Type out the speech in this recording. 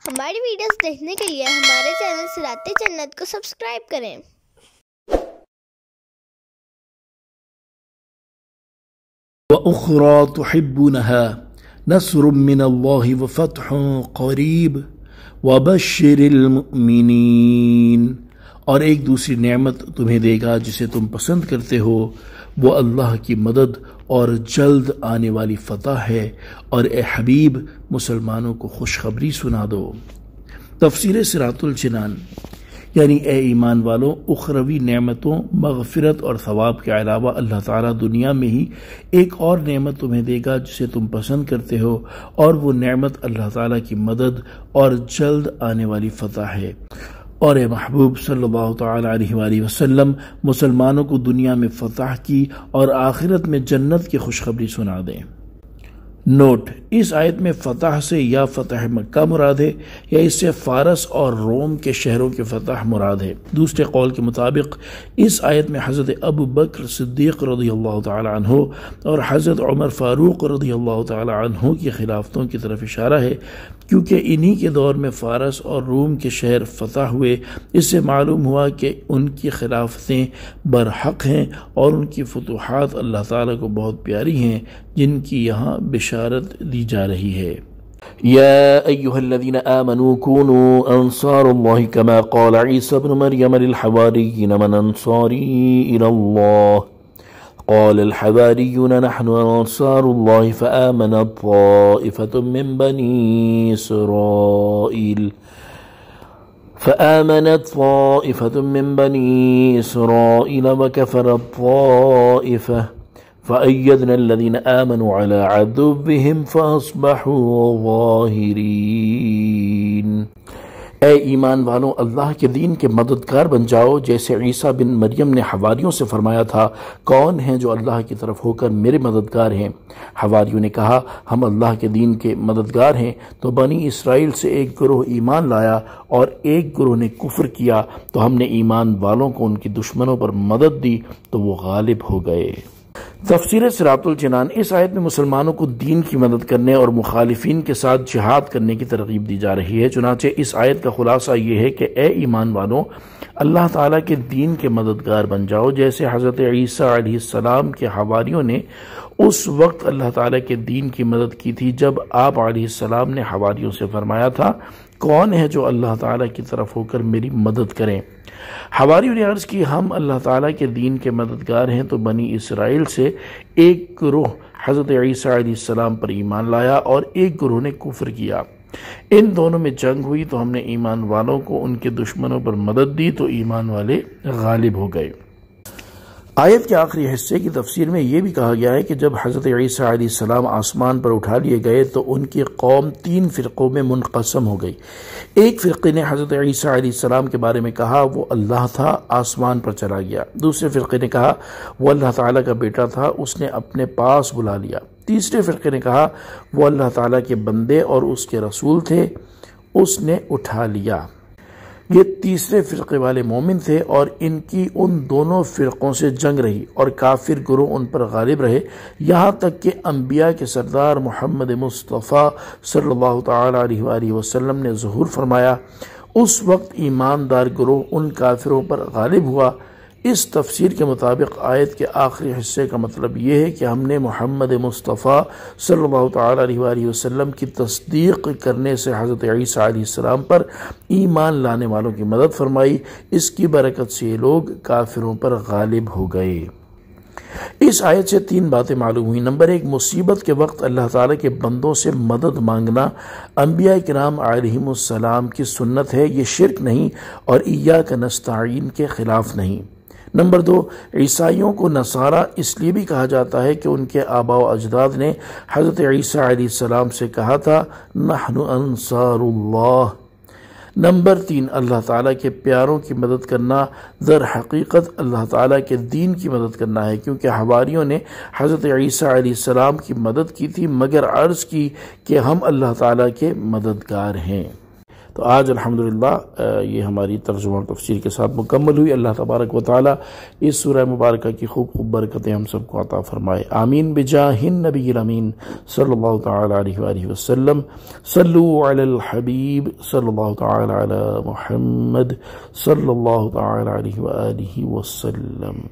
ہماری ویڈیوز دیکھنے کے لیے ہمارے چینل صراط جنت کو سبسکرائب کریں۔ وَأُخْرَى تُحِبُّونَهَا نَصْرٌ مِّنَ اللَّهِ وَفَتْحٌ قَرِيبٌ وَبَشِّرِ الْمُؤْمِنِينَ، اور ایک دوسری نعمت تمہیں دے گا جسے تم پسند کرتے ہو، وہ اللہ کی مدد اور جلد آنے والی فتح ہے، اور اے حبیب مسلمانوں کو خوشخبری سنا دو۔ تفسیر صراط الجنان، یعنی اے ایمان والوں، اخروی نعمتوں، مغفرت اور ثواب کے علاوہ اللہ تعالیٰ دنیا میں ہی ایک اور نعمت تمہیں دے گا جسے تم پسند کرتے ہو، اور وہ نعمت اللہ تعالیٰ کی مدد اور جلد آنے والی فتح ہے۔ اور اے محبوب صلی اللہ تعالیٰ علیہ وآلہ وسلم مسلمانوں کو دنیا میں فتح کی اور آخرت میں جنت کی خوشخبری سنا دیں۔ نوٹ: اس آیت میں فتح سے یا فتح مکہ مراد ہے یا اس سے فارس اور روم کے شہروں کی فتح مراد ہے۔ دوسرے قول کے مطابق اس آیت میں حضرت ابو بکر صدیق رضی اللہ تعالی عنہ اور حضرت عمر فاروق رضی اللہ تعالی عنہ کی خلافتوں کی طرف اشارہ ہے، کیونکہ انہی کے دور میں فارس اور روم کے شہر فتح ہوئے۔ اس سے معلوم ہوا کہ ان کی خلافتیں برحق ہیں اور ان کی فتوحات اللہ تعالیٰ کو بہت پیاری ہیں، جن کی یہاں بشارت دی جا رہی ہے۔ یا ایہا الذین آمنوا کونوا انصار اللہ کما قال عیسی ابن مریم للحواریین من انصاری الی اللہ قال الحواریون نحن انصار اللہ فآمنت طائفة من بنی اسرائیل وکفرت طائفة فأيدنا الذين آمنوا على عدوهم فأصبحوا ظاهرين۔ اے ایمان والوں، اللہ کے دین کے مددگار بن جاؤ، جیسے عیسیٰ بن مریم نے حواریوں سے فرمایا تھا، کون ہیں جو اللہ کی طرف ہو کر میرے مددگار ہیں؟ حواریوں نے کہا، ہم اللہ کے دین کے مددگار ہیں۔ تو بنی اسرائیل سے ایک گروہ ایمان لایا اور ایک گروہ نے کفر کیا، تو ہم نے ایمان والوں کو ان کی دشمنوں پر مدد دی تو وہ غالب ہو گئے۔ تفسیر صراط الجنان، اس آیت میں مسلمانوں کو دین کی مدد کرنے اور مخالفین کے ساتھ جہاد کرنے کی ترغیب دی جا رہی ہے۔ چنانچہ اس آیت کا خلاصہ یہ ہے کہ اے ایمان والوں، اللہ تعالیٰ کے دین کے مددگار بن جاؤ، جیسے حضرت عیسیٰ علیہ السلام کے حواریوں نے اس وقت اللہ تعالیٰ کے دین کی مدد کی تھی جب آپ علیہ السلام نے حواریوں سے فرمایا تھا، کون ہے جو اللہ تعالیٰ کی طرف ہو کر میری مدد کریں؟ حواریوں نے عرض کی، ہم اللہ تعالیٰ کے دین کے مددگار ہیں۔ تو بنی اسرائیل سے ایک گروہ حضرت عیسیٰ علیہ السلام پر ایمان لایا اور ایک گروہ نے کفر کیا۔ ان دونوں میں جنگ ہوئی تو ہم نے ایمان والوں کو ان کے دشمنوں پر مدد دی تو ایمان والے غالب ہو گئے۔ آیت کے آخری حصے کی تفسیر میں یہ بھی کہا گیا ہے کہ جب حضرت عیسیٰ علیہ السلام آسمان پر اٹھا لیے گئے تو ان کی قوم 3 فرقوں میں منقسم ہو گئی۔ ایک فرقے نے حضرت عیسیٰ علیہ السلام کے بارے میں کہا وہ اللہ تھا، آسمان پر چلا گیا۔ دوسرے فرقے نے کہا وہ اللہ تعالیٰ کا بیٹا تھا، اس نے اپنے پاس بلا لیا۔ تیسرے فرقے نے کہا وہ اللہ تعالیٰ کے بندے اور اس کے رسول تھے، اس نے اٹھا لیا۔ یہ تیسرے فرقے والے مومن تھے اور ان کی ان دونوں فرقوں سے جنگ رہی اور کافر گروہ ان پر غالب رہے، یہاں تک کہ انبیاء کے سردار محمد مصطفیٰ صلی اللہ تعالیٰ علیہ وآلہ وسلم نے ظہور فرمایا۔ اس وقت ایماندار گروہ ان کافروں پر غالب ہوا۔ اس تفسیر کے مطابق آیت کے آخری حصے کا مطلب یہ ہے کہ ہم نے محمد مصطفیٰ صلی اللہ تعالیٰ علیہ وآلہ وسلم کی تصدیق کرنے سے حضرت عیسیٰ علیہ السلام پر ایمان لانے والوں کی مدد فرمائی۔ اس کی برکت سے یہ لوگ کافروں پر غالب ہو گئے۔ اس آیت سے 3 باتیں معلوم ہوئی۔ نمبر 1، مصیبت کے وقت اللہ تعالیٰ کے بندوں سے مدد مانگنا انبیاء کرام علیہم السلام کی سنت ہے، یہ شرک نہیں اور ایاک نستعین کے خلاف نہیں۔ نمبر 2، عیسائیوں کو نصارہ اس لیے بھی کہا جاتا ہے کہ ان کے آباء و اجداد نے حضرت عیسیٰ علیہ السلام سے کہا تھا نحن انصار اللہ۔ نمبر 3، اللہ تعالیٰ کے پیاروں کی مدد کرنا در حقیقت اللہ تعالیٰ کے دین کی مدد کرنا ہے، کیونکہ حواریوں نے حضرت عیسیٰ علیہ السلام کی مدد کی تھی مگر عرض کی کہ ہم اللہ تعالیٰ کے مددگار ہیں۔ تو آج الحمدللہ یہ ہماری ترجمہ اور تفسیر کے ساتھ مکمل ہوئی۔ اللہ تبارک و تعالی اس سورہ مبارکہ کی خوب خوب برکتیں ہم سب کو عطا فرمائے، آمین بجاہ النبی الامین صلی اللہ تعالی علیہ وآلہ وسلم۔ صلو علی الحبیب صلی اللہ تعالی علی محمد صلی اللہ تعالی علیہ وآلہ وسلم۔